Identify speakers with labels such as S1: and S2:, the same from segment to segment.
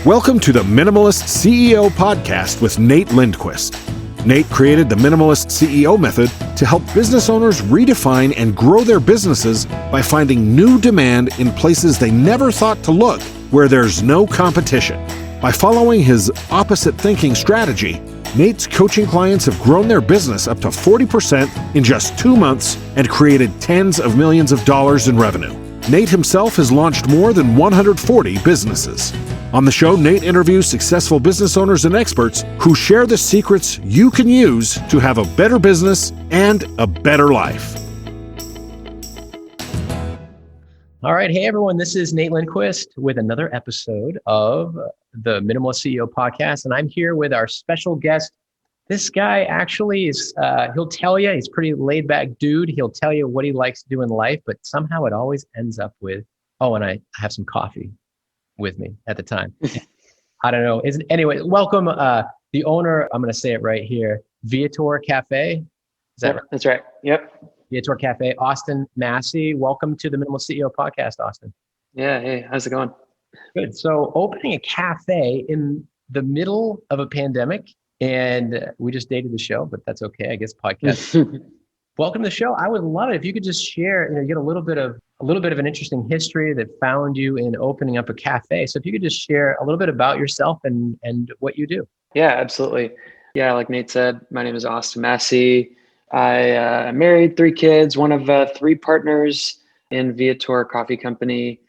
S1: Welcome to the Minimalist CEO podcast with Nate Lindquist. Nate created the Minimalist CEO method to help business owners redefine and grow their businesses by finding new demand in places they never thought to look, where there's no competition. By following his opposite thinking strategy, Nate's coaching clients have grown their business up to 40% in just 2 months and created tens of millions of dollars in revenue. Nate himself has launched more than 140 businesses. On the show, Nate interviews successful business owners and experts who share the secrets you can use to have a better business and a better life.
S2: All right. Hey, everyone. This is Nate Lindquist with another episode of the Minimalist CEO podcast. And I'm here with our special guest. This guy actually is, he'll tell you, he's a pretty laid back dude. He'll tell you what he likes to do in life, but somehow it always ends up with, oh, and I have some coffee with me at the time. I don't know. Anyway, welcome the owner. I'm going to say it right here. Viator Café. Is that right?
S3: That's right. Yep.
S2: Viator Café. Austin Massey. Welcome to the Minimalist CEO podcast, Austin.
S3: Yeah. Hey, how's it going?
S2: Good. So opening a cafe in the middle of a pandemic, and we just dated the show, but that's okay. I guess podcast. Welcome to the show. I would love it if you could just share, get a little bit of an interesting history that found you in opening up a cafe. So if you could just share a little bit about yourself and what you do.
S3: Yeah, absolutely. Yeah, like Nate said, my name is Austin Massey. I'm married, 3 kids, one of 3 partners in Viator Coffee Company.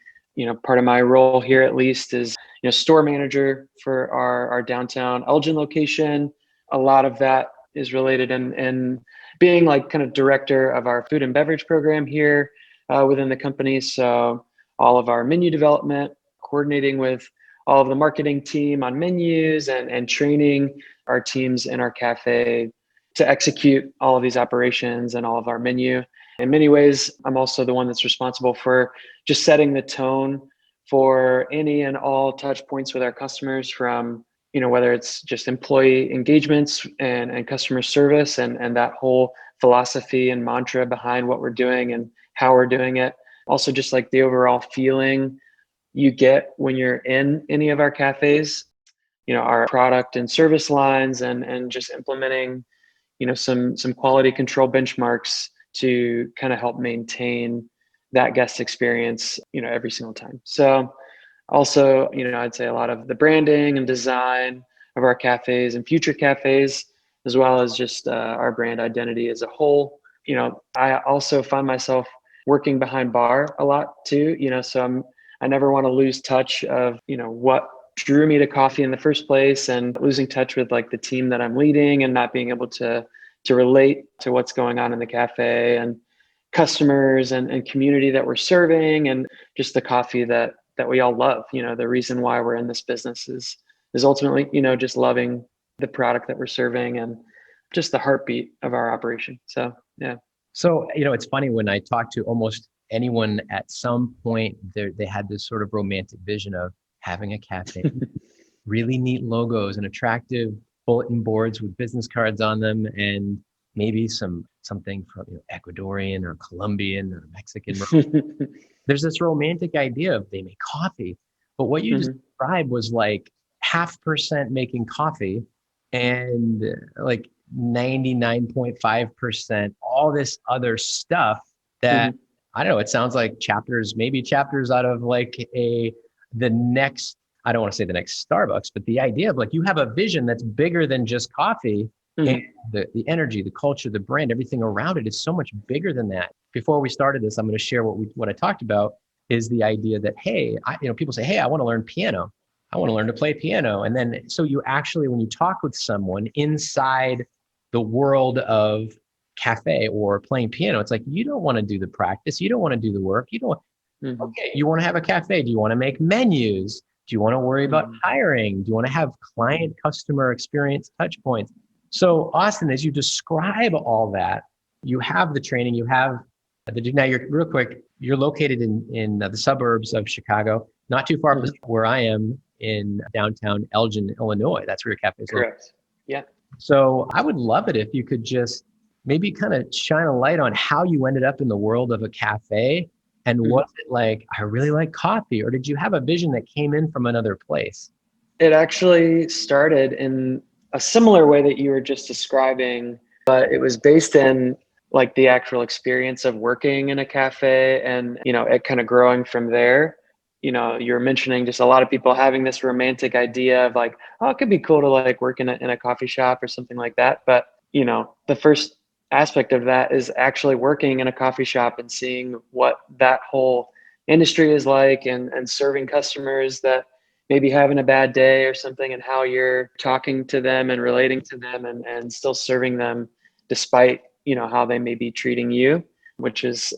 S3: Part of my role here at least is, store manager for our downtown Elgin location. A lot of that is related in being like kind of director of our food and beverage program here within the company. So all of our menu development, coordinating with all of the marketing team on menus and training our teams in our cafe to execute all of these operations and all of our menu. In many ways, I'm also the one that's responsible for just setting the tone for any and all touch points with our customers, from whether it's just employee engagements and customer service and that whole philosophy and mantra behind what we're doing and how we're doing it. Also just like the overall feeling you get when you're in any of our cafes, our product and service lines and just implementing, some quality control benchmarks to kind of help maintain that guest experience, every single time. So also, I'd say a lot of the branding and design of our cafes and future cafes, as well as just our brand identity as a whole. I also find myself working behind bar a lot too, so I never want to lose touch of, what drew me to coffee in the first place, and losing touch with like the team that I'm leading and not being able to relate to what's going on in the cafe and customers and community that we're serving, and just the coffee that we all love. The reason why we're in this business is ultimately, just loving the product that we're serving and just the heartbeat of our operation. So, yeah.
S2: So, it's funny, when I talk to almost anyone at some point, they had this sort of romantic vision of having a cafe, really neat logos and attractive bulletin boards with business cards on them, and maybe something from Ecuadorian or Colombian or Mexican. There's this romantic idea of they make coffee, but what you just described was like 0.5% making coffee and like 99.5% all this other stuff that I don't know. It sounds like maybe chapters out of like the next. I don't want to say the next Starbucks, but the idea of like you have a vision that's bigger than just coffee. And the energy, the culture, the brand, everything around it is so much bigger than that. Before we started this, I'm going to share what I talked about is the idea that, hey, people say, hey, I want to learn piano. I want to learn to play piano. And then, so you actually, when you talk with someone inside the world of cafe or playing piano, it's like, you don't want to do the practice. You don't want to do the work. You don't, okay, you want to have a cafe. Do you want to make menus? Do you want to worry about hiring? Do you want to have client customer experience touch points? So Austin, as you describe all that, you have the training, you have now you're located in the suburbs of Chicago, not too far from where I am in downtown Elgin, Illinois. That's where your cafe is.
S3: Correct. Yeah.
S2: So I would love it if you could just maybe kind of shine a light on how you ended up in the world of a cafe, and was it like, I really like coffee, or did you have a vision that came in from another place?
S3: It actually started in a similar way that you were just describing, but it was based in like the actual experience of working in a cafe and, it kind of growing from there. You were mentioning just a lot of people having this romantic idea of like, oh, it could be cool to like work in a coffee shop or something like that. But, the first aspect of that is actually working in a coffee shop and seeing what that whole industry is like and serving customers that maybe having a bad day or something, and how you're talking to them and relating to them and still serving them despite, how they may be treating you, which is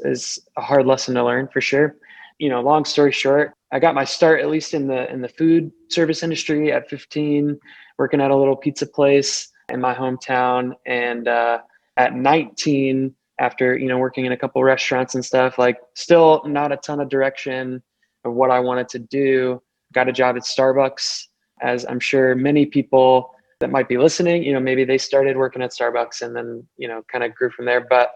S3: a hard lesson to learn for sure. Long story short, I got my start at least in the food service industry at 15, working at a little pizza place in my hometown. And at 19, after, working in a couple restaurants and stuff, like still not a ton of direction of what I wanted to do, got a job at Starbucks, as I'm sure many people that might be listening, maybe they started working at Starbucks and then, kind of grew from there. But,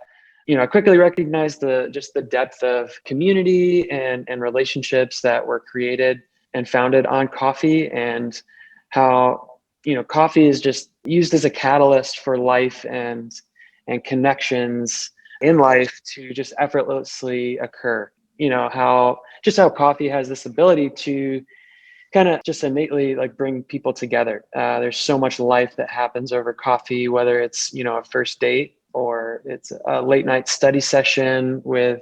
S3: I quickly recognized the depth of community and relationships that were created and founded on coffee, and how, coffee is just used as a catalyst for life and connections in life to just effortlessly occur. How coffee has this ability to kind of just innately like bring people together. There's so much life that happens over coffee, whether it's, a first date or it's a late night study session with,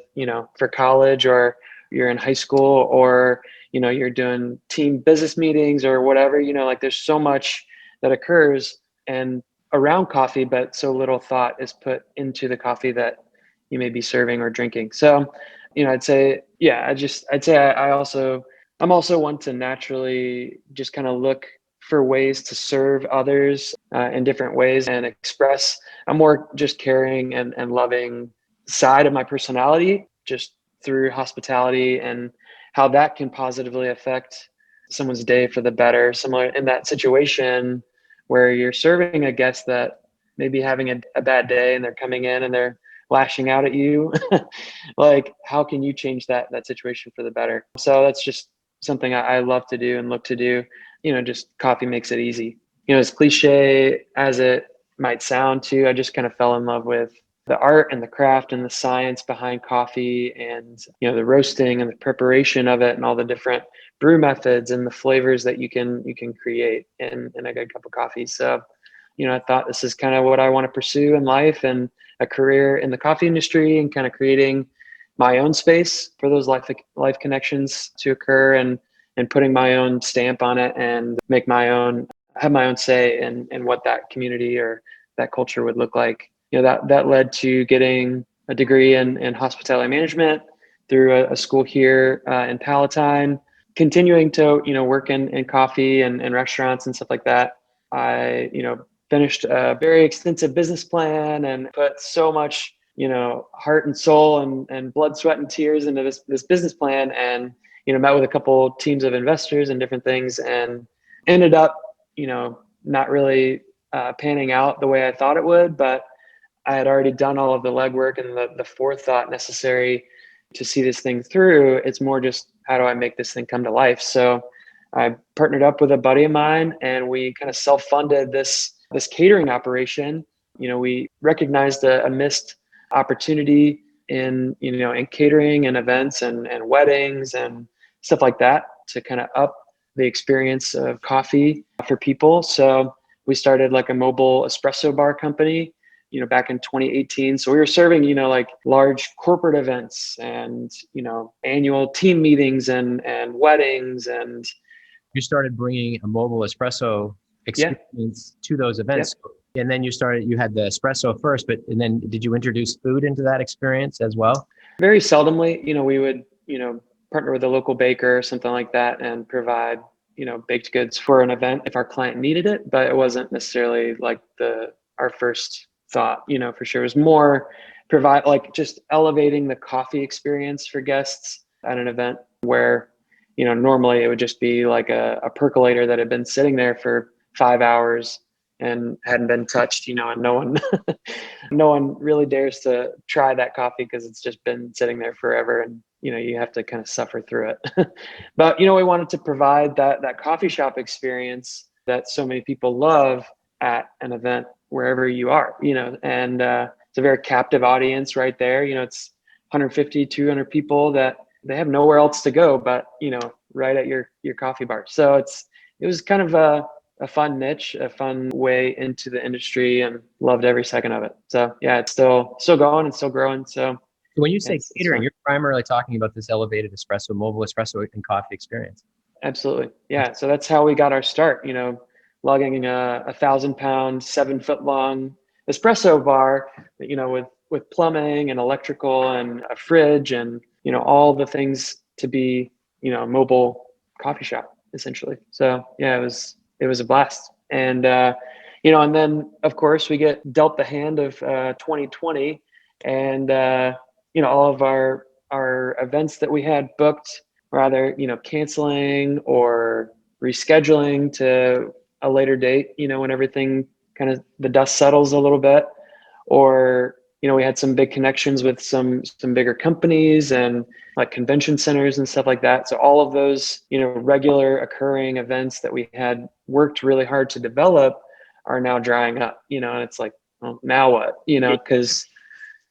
S3: for college, or you're in high school, or, you're doing team business meetings or whatever, like there's so much that occurs and around coffee, but so little thought is put into the coffee that you may be serving or drinking. So, I'd say, yeah, I'm also one to naturally just kind of look for ways to serve others in different ways and express a more just caring and loving side of my personality just through hospitality, and how that can positively affect someone's day for the better. Similar in that situation where you're serving a guest that may be having a bad day and they're coming in and they're lashing out at you, like how can you change that situation for the better? So that's just something I love to do and look to do. Just coffee makes it easy. As cliche as it might sound too, I just kind of fell in love with the art and the craft and the science behind coffee, and, the roasting and the preparation of it and all the different brew methods and the flavors that you can create in a good cup of coffee. So, I thought this is kind of what I want to pursue in life, and a career in the coffee industry, and kind of creating my own space for those life connections to occur, and putting my own stamp on it and have my own say in what that community or that culture would look like. That led to getting a degree in hospitality management through a school here in Palatine, continuing to, work in coffee and restaurants and stuff like that. I, finished a very extensive business plan and put so much, heart and soul and blood, sweat, and tears into this business plan, and, met with a couple teams of investors and different things, and ended up, not really panning out the way I thought it would, but I had already done all of the legwork and the forethought necessary to see this thing through. It's more just, how do I make this thing come to life? So I partnered up with a buddy of mine, and we kind of self-funded this catering operation. We recognized a missed opportunity in catering and events and weddings and stuff like that, to kind of up the experience of coffee for people. So we started like a mobile espresso bar company, back in 2018. So we were serving, like large corporate events and, annual team meetings and weddings. And
S2: You started bringing a mobile espresso experience to those events. Yeah. And then you had the espresso first, and then did you introduce food into that experience as well?
S3: Very seldomly, we would, partner with a local baker or something like that and provide, baked goods for an event if our client needed it. But it wasn't necessarily like our first thought, for sure. It was more provide, like, just elevating the coffee experience for guests at an event where, normally it would just be like a percolator that had been sitting there for 5 hours and hadn't been touched, and no one really dares to try that coffee because it's just been sitting there forever. And, you have to kind of suffer through it. But, we wanted to provide that coffee shop experience that so many people love at an event wherever you are, and it's a very captive audience right there. It's 150, 200 people that they have nowhere else to go, but, right at your coffee bar. So it was kind of a fun niche, a fun way into the industry, and loved every second of it. So yeah, it's still going and still growing. So
S2: when you say
S3: it's
S2: catering,
S3: fun.
S2: you're primarily talking about this elevated espresso, mobile espresso and coffee experience.
S3: Absolutely. Yeah. So that's how we got our start, lugging a 1,000-pound, 7-foot long espresso bar, with plumbing and electrical and a fridge and, all the things to be, a mobile coffee shop essentially. So yeah, it was a blast. And, and then of course we get dealt the hand of 2020, and, all of our events that we had booked were either, canceling or rescheduling to a later date, when everything kind of the dust settles a little bit, or, we had some big connections with some bigger companies and like convention centers and stuff like that. So all of those, regular occurring events that we had worked really hard to develop are now drying up, and it's like, well, now what, because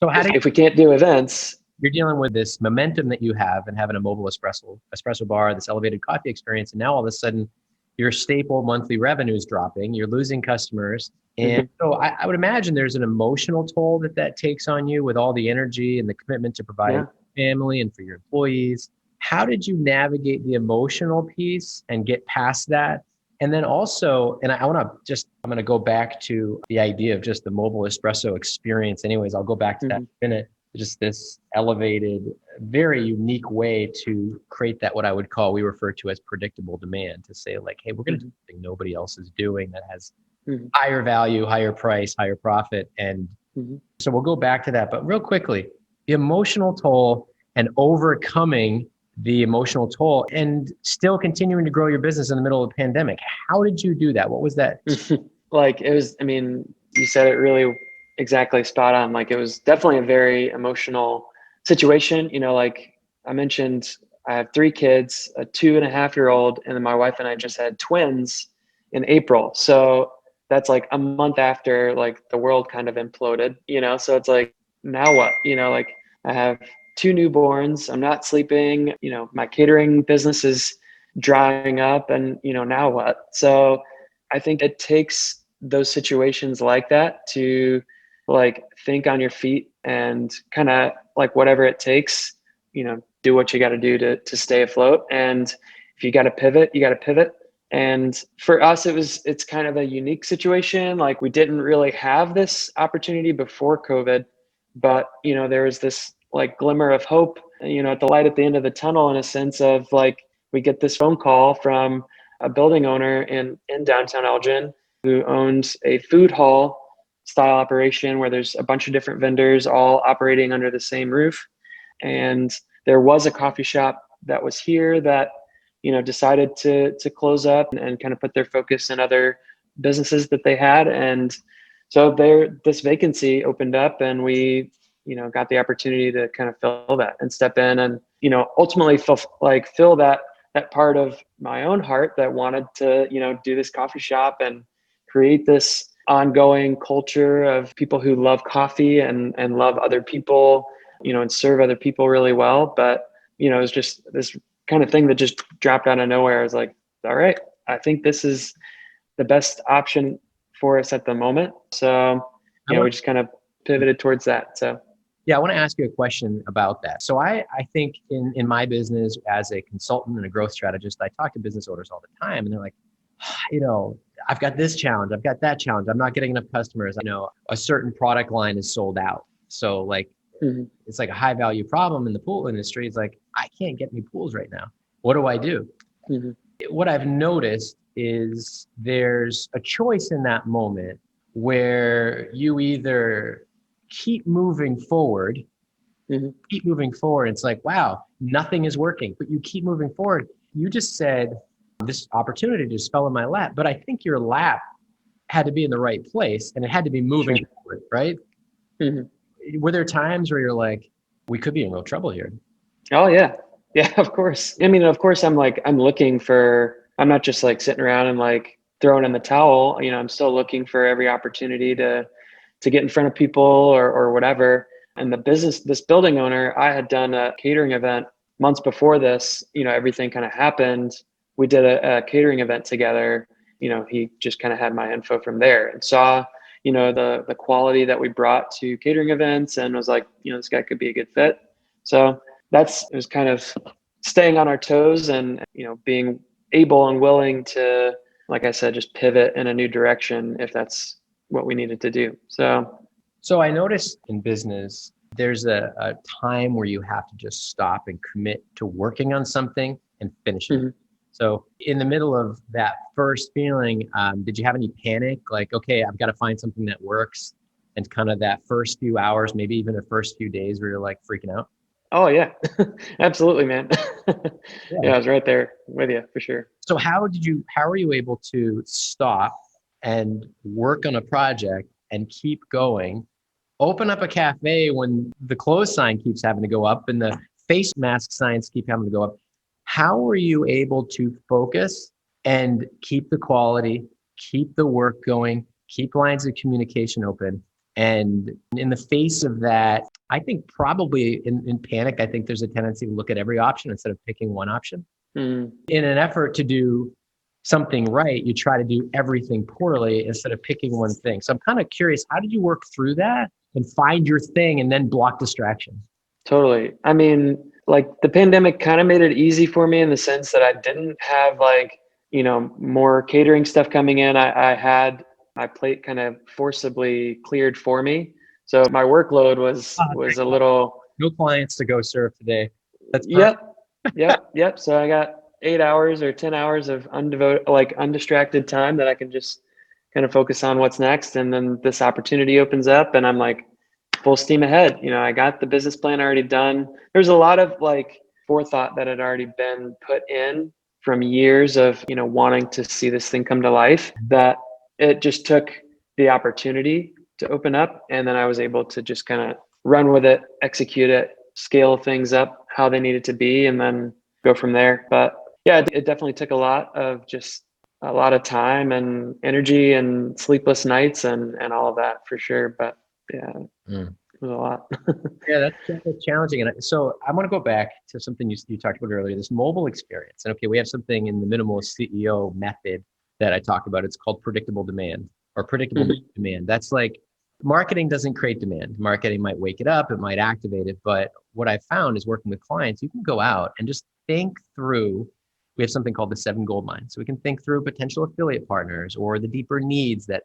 S2: So
S3: if we can't do events,
S2: you're dealing with this momentum that you have and having a mobile espresso bar, this elevated coffee experience, and now all of a sudden your staple monthly revenue is dropping, you're losing customers. And so I would imagine there's an emotional toll that takes on you with all the energy and the commitment to provide for your family and for your employees. How did you navigate the emotional piece and get past that? And then also, and I'm going to go back to the idea of just the mobile espresso experience. Anyways, I'll go back to that in a minute. Just this elevated, very unique way to create that, what I would call, we refer to as predictable demand, to say like, hey, we're going to do something nobody else is doing that has higher value, higher price, higher profit. And so we'll go back to that. But real quickly, the emotional toll and overcoming the emotional toll and still continuing to grow your business in the middle of a pandemic. How did you do that? What was that?
S3: Like it was, I mean, you said it really exactly spot on. Like it was definitely a very emotional situation. Like I mentioned, I have 3 kids, a 2.5-year-old, and then my wife and I just had twins in April. So that's like a month after like the world kind of imploded, so it's like, now what, like I have 2 newborns, I'm not sleeping, my catering business is drying up, and, now what? So I think it takes those situations like that to like think on your feet and kind of like whatever it takes, do what you got to do to stay afloat. And if you got to pivot, you got to pivot. And for us, it's kind of a unique situation. Like we didn't really have this opportunity before COVID, but, there was this like glimmer of hope, at the light at the end of the tunnel, in a sense of like, we get this phone call from a building owner in downtown Elgin who owns a food hall style operation where there's a bunch of different vendors all operating under the same roof. And there was a coffee shop that was here that, decided to close up and kind of put their focus in other businesses that they had. And so this vacancy opened up, and we, got the opportunity to kind of fill that and step in and, ultimately fill that part of my own heart that wanted to, do this coffee shop and create this ongoing culture of people who love coffee and love other people, and serve other people really well. But, it was just this kind of thing that just dropped out of nowhere. I was like, all right, I think this is the best option for us at the moment. So, we just kind of pivoted towards that. So.
S2: Yeah, I want to ask you a question about that. So I think in my business as a consultant and a growth strategist, I talk to business owners all the time, and they're like, I've got this challenge, I've got that challenge, I'm not getting enough customers. A certain product line is sold out. So like, it's like a high value problem in the pool industry. It's like, I can't get any pools right now. What do I do? What I've noticed is there's a choice in that moment where you either keep moving forward. It's like, wow, nothing is working, but you keep moving forward. You just said this opportunity just fell in my lap, but I think your lap had to be in the right place and it had to be moving forward, right? Were there times where you're like, we could be in real trouble here?
S3: Oh yeah. Yeah, of course. I mean, of course I'm not just like sitting around and like throwing in the towel. I'm still looking for every opportunity to get in front of people or whatever. And this building owner, I had done a catering event months before this, everything kind of happened. We did a catering event together. He just kind of had my info from there and saw, the quality that we brought to catering events and was like, this guy could be a good fit. So it was kind of staying on our toes and, being able and willing to, like I said, just pivot in a new direction if that's what we needed to do.
S2: So I noticed in business, there's a time where you have to just stop and commit to working on something and finishing it.
S3: Mhm.
S2: So in the middle of that first feeling, did you have any panic? Like, okay, I've got to find something that works. And kind of that first few hours, maybe even the first few days where you're like freaking out.
S3: Oh yeah, absolutely, man.
S2: Yeah.
S3: Yeah, I was right there with you for sure.
S2: So how were you able to stop and work on a project and keep going, open up a cafe when the close sign keeps having to go up and the face mask signs keep having to go up? How were you able to focus and keep the quality, keep the work going, keep lines of communication open? And in the face of that, I think probably in panic, I think there's a tendency to look at every option instead of picking one option.
S3: Mm.
S2: In an effort to do something right, you try to do everything poorly instead of picking one thing. So I'm kind of curious, how did you work through that and find your thing and then block distraction?
S3: Totally. I mean, like the pandemic kind of made it easy for me in the sense that I didn't have like, more catering stuff coming in. I had my plate kind of forcibly cleared for me. So my workload was
S2: Thank
S3: a
S2: God.
S3: little,
S2: No clients to go serve today. That's perfect.
S3: yep, yep. So I got 8 hours or 10 hours of undistracted time that I can just kind of focus on what's next. And then this opportunity opens up and I'm like full steam ahead. I got the business plan already done. There's a lot of like forethought that had already been put in from years of, wanting to see this thing come to life, that it just took the opportunity to open up. And then I was able to just kind of run with it, execute it, scale things up how they needed to be, and then go from there. But yeah, it definitely took a lot of time and energy and sleepless nights and all of that for sure. But yeah,
S2: Mm.
S3: it was a lot.
S2: Yeah, that's challenging. And so I want to go back to something you talked about earlier, this mobile experience. And okay, we have something in the minimalist CEO method that I talk about. It's called predictable demand or predictable
S3: Mhm.
S2: demand. That's like marketing doesn't create demand. Marketing might wake it up, it might activate it. But what I found is working with clients, you can go out and just think through. We have something called the 7 gold mines. So we can think through potential affiliate partners or the deeper needs that,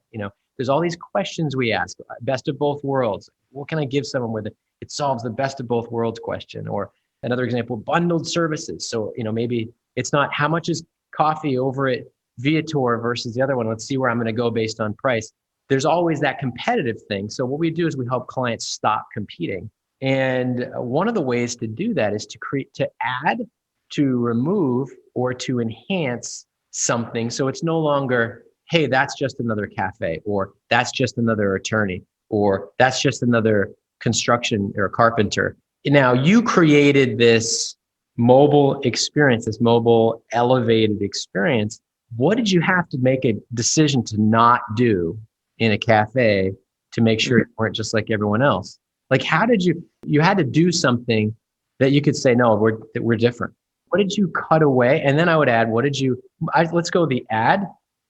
S2: there's all these questions we ask, best of both worlds. What can I give someone with it solves the best of both worlds question? Or another example, bundled services. So, maybe it's not how much is coffee over at Viator versus the other one. Let's see where I'm going to go based on price. There's always that competitive thing. So what we do is we help clients stop competing. And one of the ways to do that is to add, to remove, or to enhance something. So it's no longer, hey, that's just another cafe, or that's just another attorney, or that's just another construction or carpenter. Now you created this mobile experience, this mobile elevated experience. What did you have to make a decision to not do in a cafe to make sure you weren't just like everyone else? Like, how did you had to do something that you could say, no, we're different. What did you cut away? And then I would add, let's go the add,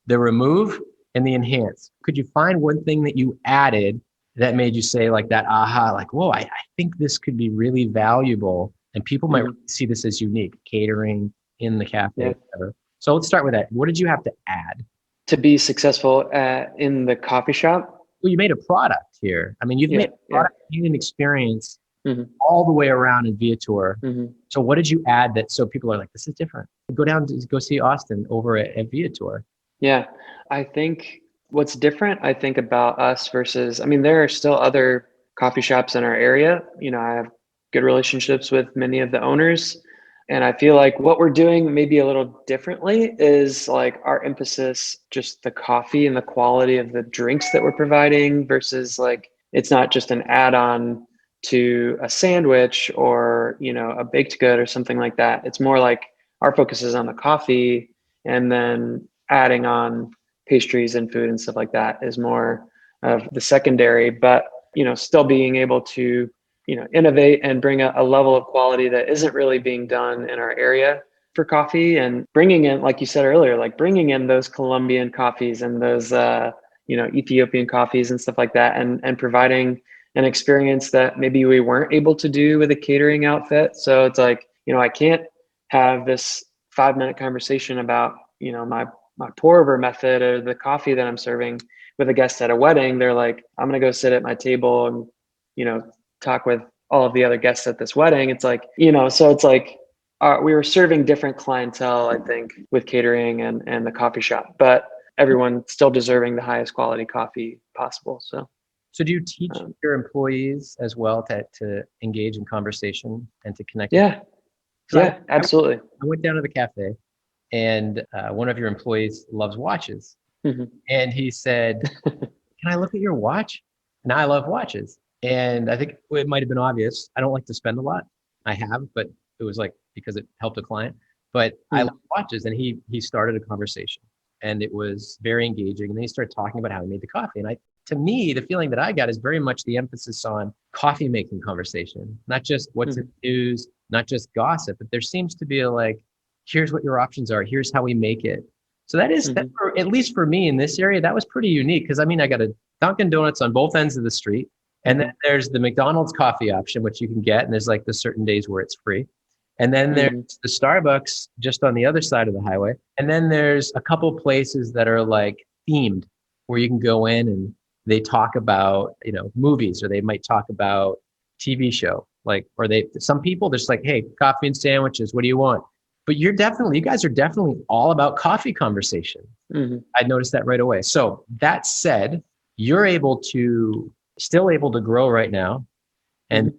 S2: the remove, and the enhance. Could you find one thing that you added that made you say like that, aha, like, whoa, I think this could be really valuable and people might
S3: Mhm.
S2: see this as unique, catering in the cafe,
S3: Yeah.
S2: whatever. So let's start with that. What did you have to add?
S3: To be successful in the coffee shop.
S2: Well, you made a product here. I mean, you've
S3: Yeah.
S2: made a
S3: Yeah.
S2: product and an experience
S3: Hmm.
S2: all the way around in Viator.
S3: Hmm.
S2: So what did you add that so people are like, this is different? Go see Austin over at Viator.
S3: Yeah. I think what's different, I think, about us versus, I mean, there are still other coffee shops in our area. I have good relationships with many of the owners. And I feel like what we're doing maybe a little differently is like our emphasis, just the coffee and the quality of the drinks that we're providing versus like, it's not just an add on to a sandwich or, a baked good or something like that. It's more like our focus is on the coffee, and then adding on pastries and food and stuff like that is more of the secondary, but, still being able to, innovate and bring a level of quality that isn't really being done in our area for coffee, and bringing in, like you said earlier, like bringing in those Colombian coffees and those, Ethiopian coffees and stuff like that, and providing an experience that maybe we weren't able to do with a catering outfit. So it's like, I can't have this 5-minute conversation about, my pour over method or the coffee that I'm serving with a guest at a wedding. They're like, I'm going to go sit at my table and, talk with all of the other guests at this wedding. It's like, so it's like, we were serving different clientele, I think, with catering and the coffee shop, but everyone still deserving the highest quality coffee possible.
S2: So do you teach your employees as well to engage in conversation and to connect?
S3: Yeah. Yeah, absolutely.
S2: I went down to the cafe, and one of your employees loves watches.
S3: Mm-hmm.
S2: And he said, can I look at your watch? And I love watches. And I think it might have been obvious. I don't like to spend a lot. I have, but it was like because it helped a client. But I love watches. And he started a conversation, and it was very engaging. And then he started talking about how he made the coffee. And to me, the feeling that I got is very much the emphasis on coffee making conversation, not just what's in the news, not just gossip, but there seems to be here's what your options are. Here's how we make it. So that is, at least for me in this area, that was pretty unique. Because I got a Dunkin' Donuts on both ends of the street. And then there's the McDonald's coffee option, which you can get. And there's the certain days where it's free. And then there's the Starbucks just on the other side of the highway. And then there's a couple places that are themed, where you can go in and they talk about, movies, or they might talk about TV show. Some people just hey, coffee and sandwiches, what do you want? But you guys are definitely all about coffee conversation. I noticed that right away. So that said, you're still able to grow right now and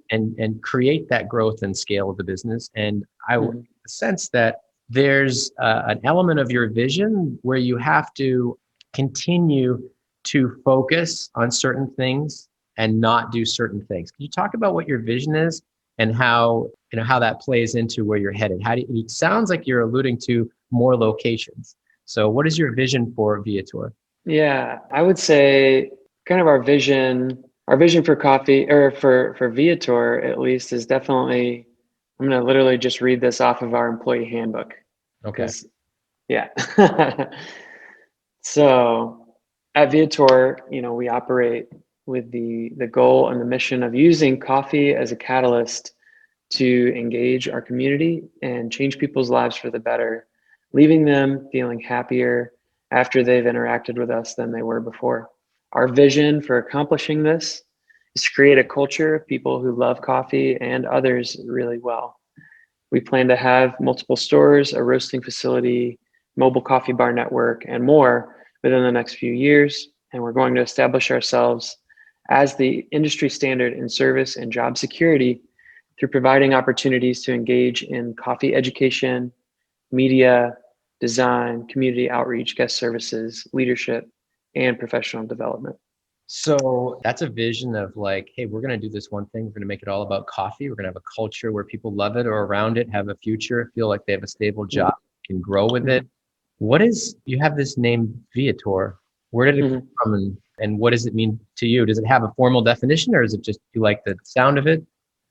S2: create that growth and scale of the business. And I would sense that there's an element of your vision where you have to continue to focus on certain things and not do certain things. Can you talk about what your vision is and how that plays into where you're headed? It sounds like you're alluding to more locations. So what is your vision for Viator?
S3: Yeah, I would say kind of our vision for coffee, or for Viator at least, is definitely, I'm going to literally just read this off of our employee handbook.
S2: Okay.
S3: Yeah. So at Viator, we operate with the goal and the mission of using coffee as a catalyst to engage our community and change people's lives for the better, leaving them feeling happier after they've interacted with us than they were before. Our vision for accomplishing this is to create a culture of people who love coffee and others really well. We plan to have multiple stores, a roasting facility, mobile coffee bar network, and more within the next few years. And we're going to establish ourselves as the industry standard in service and job security through providing opportunities to engage in coffee education, media, design, community outreach, guest services, leadership, and professional development.
S2: So that's a vision of hey, we're going to do this one thing. We're going to make it all about coffee. We're going to have a culture where people love it or around it, have a future, feel like they have a stable job, can grow with it. You have this name Viator. Where did it come from, and what does it mean to you? Does it have a formal definition, or is it just you like the sound of it?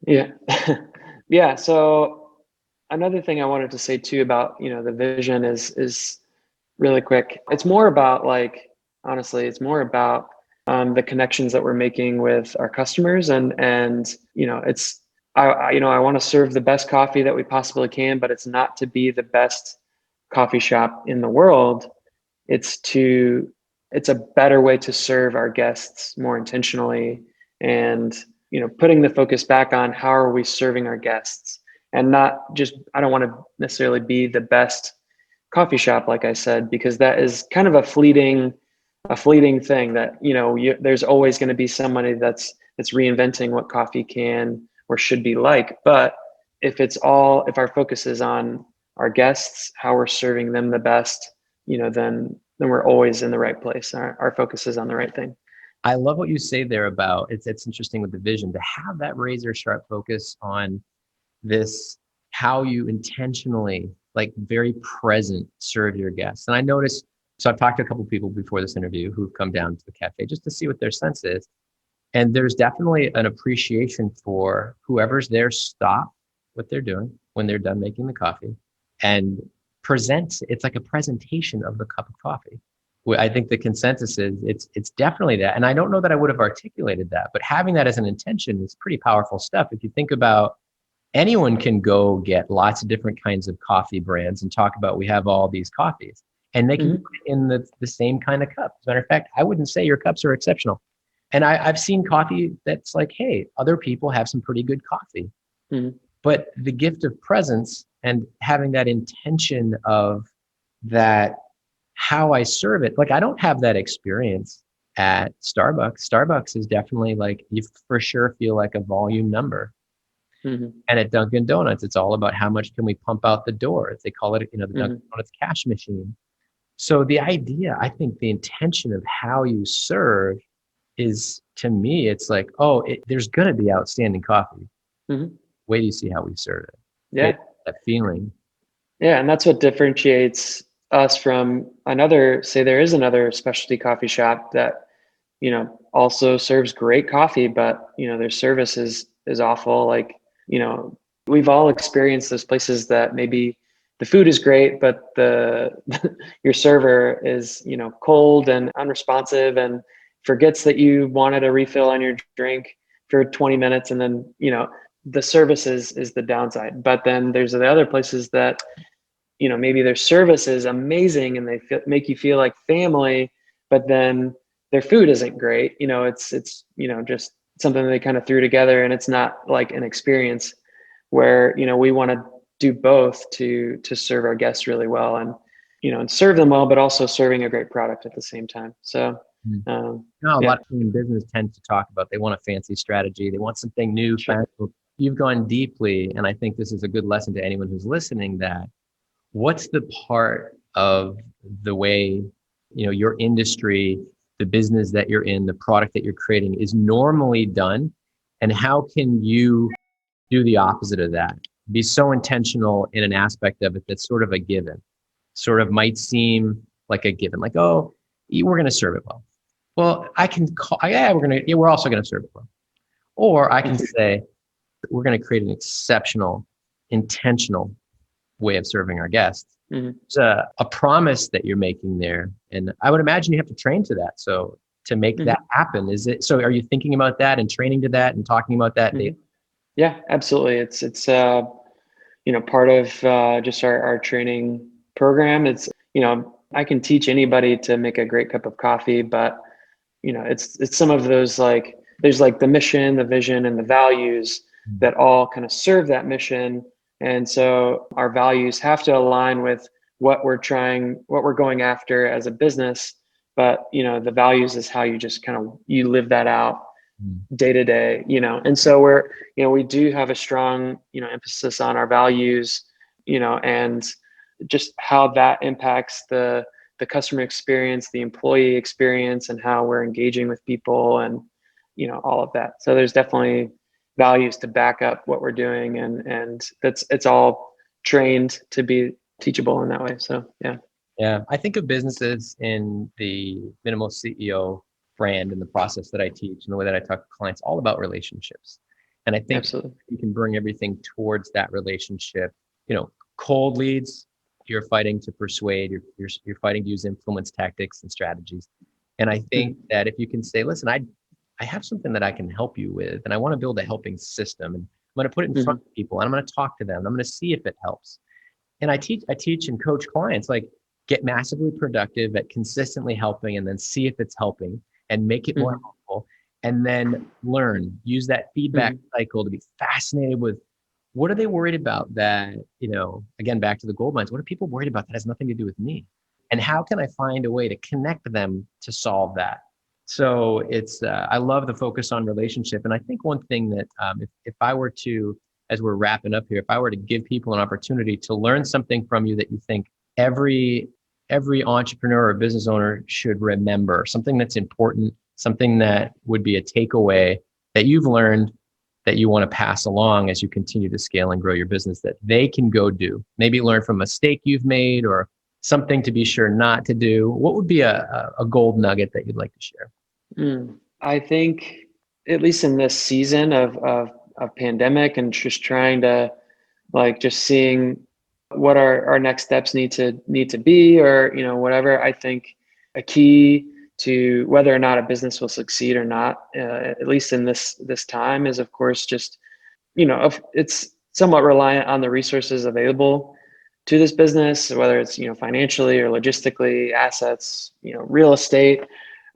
S3: Yeah. Yeah. So another thing I wanted to say too about, the vision is really quick. It's more about honestly, it's more about the connections that we're making with our customers, and I want to serve the best coffee that we possibly can, but it's not to be the best coffee shop in the world. It's a better way to serve our guests more intentionally, and putting the focus back on how are we serving our guests, and not just, I don't want to necessarily be the best coffee shop, like I said, because that is kind of a fleeting thing that, there's always going to be somebody that's reinventing what coffee can or should be like. But if our focus is on our guests, how we're serving them the best, then we're always in the right place. Our focus is on the right thing.
S2: I love what you say there about it's interesting with the vision to have that razor sharp focus on this, how you intentionally, like very present, serve your guests. And I noticed, so I've talked to a couple of people before this interview who've come down to the cafe just to see what their sense is. And there's definitely an appreciation for whoever's there, stop what they're doing when they're done making the coffee and present. It's like a presentation of the cup of coffee. I think the consensus is it's definitely that. And I don't know that I would have articulated that, but having that as an intention is pretty powerful stuff. If you think about, anyone can go get lots of different kinds of coffee brands and talk about, we have all these coffees, and they can do it in the same kind of cup. As a matter of fact, I wouldn't say your cups are exceptional. And I've seen coffee that's like, hey, other people have some pretty good coffee. But the gift of presence and having that intention of that, how I serve it, like I don't have that experience at Starbucks. Starbucks is definitely like, you for sure feel like a volume number. And at Dunkin' Donuts, it's all about how much can we pump out the door. They call it, the Dunkin' Donuts cash machine. So the idea, I think the intention of how you serve is, to me, it's like, there's going to be outstanding coffee. Wait till you see how we serve it.
S3: Yeah.
S2: That feeling.
S3: Yeah. And that's what differentiates us from there is another specialty coffee shop that, also serves great coffee, but, their service is awful. Like, we've all experienced those places that maybe the food is great, but your server is, cold and unresponsive and forgets that you wanted a refill on your drink for 20 minutes. And then, the service is the downside. But then there's the other places that, maybe their service is amazing and they make you feel like family, but then their food isn't great. It's just something they kind of threw together, and it's not like an experience where, we want to do both to serve our guests really well and, and serve them well, but also serving a great product at the same time. So,
S2: a lot of people in business tend to talk about, they want a fancy strategy. They want something new.
S3: Sure.
S2: You've gone deeply. And I think this is a good lesson to anyone who's listening, that what's the part of the way, your industry, the business that you're in, the product that you're creating is normally done, and how can you do the opposite of that? Be so intentional in an aspect of it that's sort of a given, sort of might seem like a given, like, oh, we're going to serve it well. Well, I can call, we're also going to serve it well. Or I can say, we're going to create an exceptional, intentional way of serving our guests. It's a promise that you're making there. And I would imagine you have to train to that. So to make that happen, are you thinking about that and training to that and talking about that daily?
S3: Yeah, absolutely. It's part of just our training program. It's, I can teach anybody to make a great cup of coffee, but it's some of those, like, there's like the mission, the vision, and the values that all kind of serve that mission. And so our values have to align with what we're going after as a business. But, the values is how you just you live that out day to day, and so we do have a strong, emphasis on our values, and just how that impacts the customer experience, the employee experience, and how we're engaging with people, and, all of that. So there's definitely values to back up what we're doing, and it's all trained to be teachable in that way. So, yeah.
S2: Yeah. I think of businesses in the Minimalist CEO brand and the process that I teach and the way that I talk to clients, all about relationships. And I think
S3: Absolutely.
S2: you can bring everything towards that relationship. Cold leads, you're fighting to persuade, you're fighting to use influence tactics and strategies. And I think that if you can say, listen, I have something that I can help you with, and I want to build a helping system, and I'm going to put it in front of people, and I'm going to talk to them, and I'm going to see if it helps. And I teach and coach clients, like, get massively productive at consistently helping, and then see if it's helping and make it more helpful, and then use that feedback cycle to be fascinated with, what are they worried about that, again, back to the gold mines, what are people worried about that has nothing to do with me? And how can I find a way to connect them to solve that? So it's, I love the focus on relationship. And I think one thing that if I were to, as we're wrapping up here, if I were to give people an opportunity to learn something from you that you think every entrepreneur or business owner should remember, something that's important, something that would be a takeaway that you've learned that you want to pass along as you continue to scale and grow your business that they can go do? Maybe learn from a mistake you've made or something to be sure not to do. What would be a gold nugget that you'd like to share?
S3: I think, at least in this season of pandemic and just trying to just seeing what our next steps need to be, or whatever, I think a key to whether or not a business will succeed or not, at least in this time, is of course just it's somewhat reliant on the resources available to this business, whether it's financially or logistically, assets, real estate,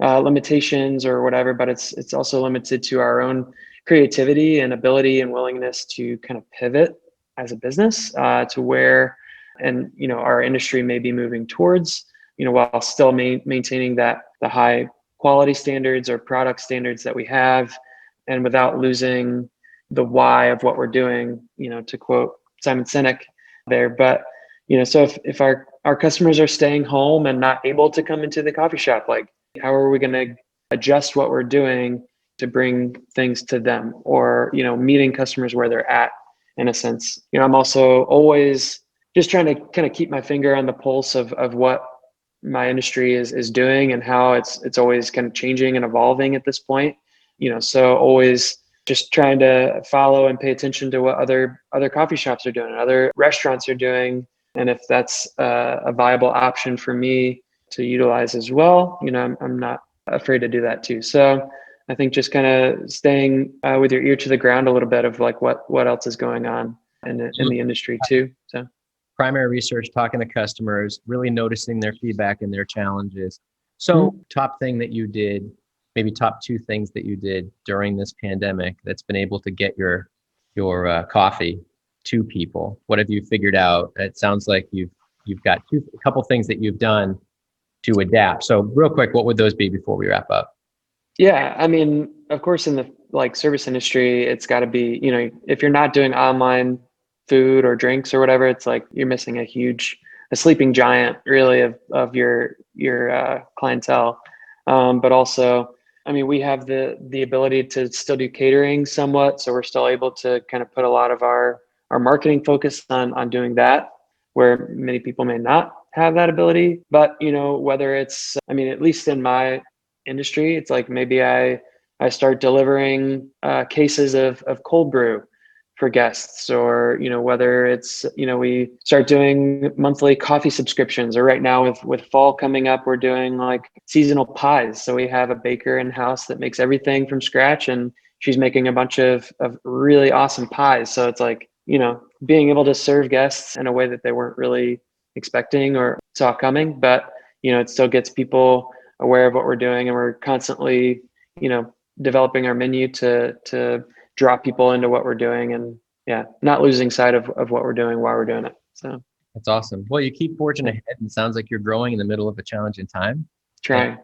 S3: limitations or whatever, but it's also limited to our own creativity and ability and willingness to kind of pivot as a business to where our industry may be moving towards, while still maintaining the high quality standards or product standards that we have, and without losing the why of what we're doing, to quote Simon Sinek there. But so if our customers are staying home and not able to come into the coffee shop, how are we going to adjust what we're doing to bring things to them, or meeting customers where they're at, in a sense. I'm also always just trying to kind of keep my finger on the pulse of what my industry is doing and how it's always kind of changing and evolving at this point. So always just trying to follow and pay attention to what other coffee shops are doing and other restaurants are doing, and if that's a viable option for me to utilize as well, I'm not afraid to do that too. So I think just kind of staying with your ear to the ground a little bit of what else is going on in the industry too. So
S2: primary research, talking to customers, really noticing their feedback and their challenges. So top thing that you did, maybe top two things that you did during this pandemic that's been able to get your coffee to people. What have you figured out? It sounds like you've got a couple things that you've done to adapt. So real quick, what would those be before we wrap up?
S3: Yeah, I mean, of course, in the service industry, it's got to be, if you're not doing online food or drinks or whatever, it's like you're missing a sleeping giant really of your clientele. But also, I mean, we have the ability to still do catering somewhat, so we're still able to kind of put a lot of our marketing focus on doing that, where many people may not have that ability. But whether it's, I mean, at least in my industry, it's like maybe I start delivering cases of cold brew for guests, or whether it's we start doing monthly coffee subscriptions, or right now with fall coming up, we're doing seasonal pies. So we have a baker in house that makes everything from scratch, and she's making a bunch of really awesome pies. So it's being able to serve guests in a way that they weren't really expecting or saw coming, but it still gets people aware of what we're doing, and we're constantly developing our menu to draw people into what we're doing, and not losing sight of what we're doing while we're doing it. So
S2: that's awesome. Well, you keep forging ahead, and it sounds like you're growing in the middle of a challenging time.
S3: Trying.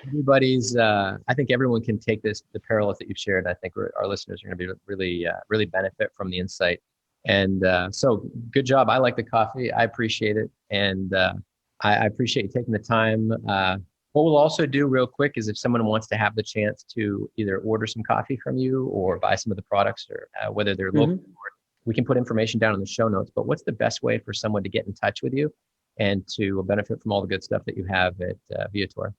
S2: Everybody's I think everyone can take the parallels that you've shared. I think our listeners are going to be really benefit from the insight. And so good job. I like the coffee. I appreciate it. And I appreciate you taking the time. What we'll also do real quick is, if someone wants to have the chance to either order some coffee from you or buy some of the products, or whether they're local, we can put information down in the show notes. But what's the best way for someone to get in touch with you and to benefit from all the good stuff that you have at Viator?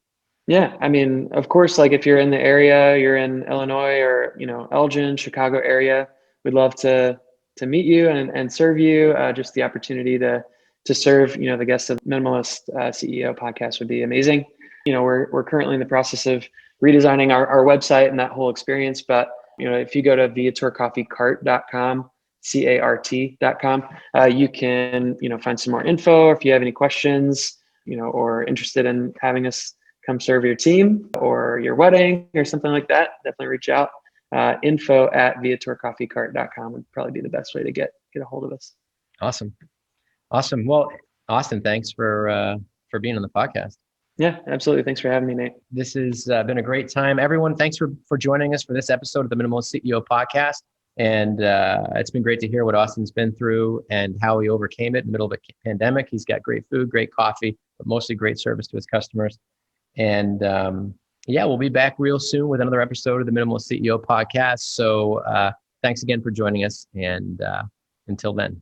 S3: Yeah, I mean, of course, if you're in the area, you're in Illinois or Elgin, Chicago area, we'd love to meet you and serve you. Just the opportunity to serve the guests of Minimalist CEO podcast would be amazing. We're currently in the process of redesigning our website and that whole experience. But if you go to viatorcoffeecart.com, CART.com, you can find some more info. If you have any questions, or interested in having us come serve your team or your wedding or something like that, definitely reach out. info@viatorcoffeecart.com would probably be the best way to get a hold of us.
S2: Awesome. Well, Austin, thanks for being on the podcast.
S3: Yeah, absolutely. Thanks for having me, Nate.
S2: This has been a great time. Everyone, thanks for joining us for this episode of the Minimalist CEO podcast. And it's been great to hear what Austin's been through and how he overcame it in the middle of a pandemic. He's got great food, great coffee, but mostly great service to his customers. And Yeah, we'll be back real soon with another episode of the Minimalist CEO podcast. So thanks again for joining us. And until then.